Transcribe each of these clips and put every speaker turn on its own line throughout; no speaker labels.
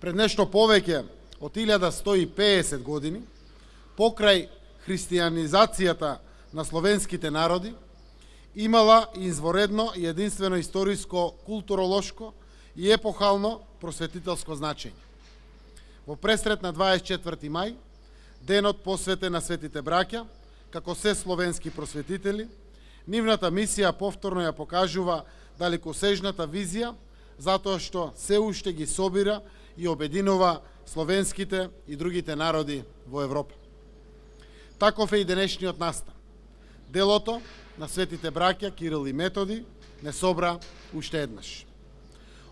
пред нешто повеќе од 1150 години, покрај христијанизацијата на словенските народи, имала изворедно и единствено историско, културолошко и епохално просветителско значење. Во пресрет на 24. мај, денот посветен на светите браќа, како се словенски просветители, нивната мисија повторно ја покажува далекосежната визија, затоа што се уште ги собира и обединува словенските и другите народи во Европа. Таков е и денешниот настан. Делото на светите браќа Кирил и Методи не собра уште еднаш.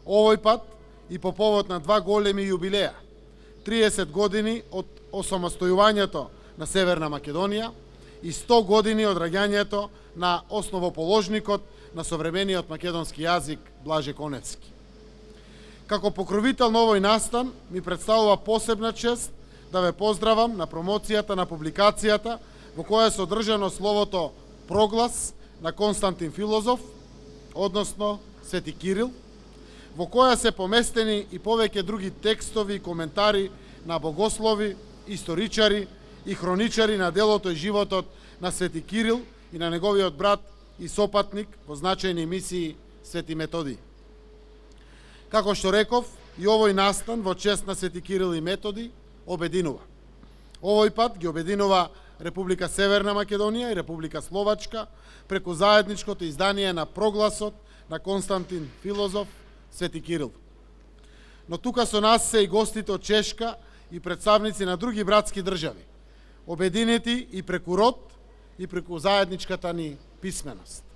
Овој пат и по повод на два големи јубилеја, 30 години од осамостојувањето на Северна Македонија и 100 години од раѓањето на основоположникот на современиот македонски јазик Блаже Коневски. Како покровител на овој настан ми представува посебна чест да ве поздравам на промоцијата на публикацијата во која е содржано словото проглас на Константин Филозоф, односно Свети Кирил, во која се поместени и повеќе други текстови и коментари на богослови, историчари и хроничари на делото и животот на Свети Кирил и на неговиот брат и сопатник во значајни мисии Свети Методи. Како што реков, и овој настан во чест на Свети Кирил и Методи обединува. Овој пат ги обединува Република Северна Македонија и Република Словачка преку заедничкото издание на прогласот на Константин Филозоф Свети Кирил. Но тука со нас се и гостите од Чешка и представници на други братски држави, обединети и преку род и преку заедничката ни писменост.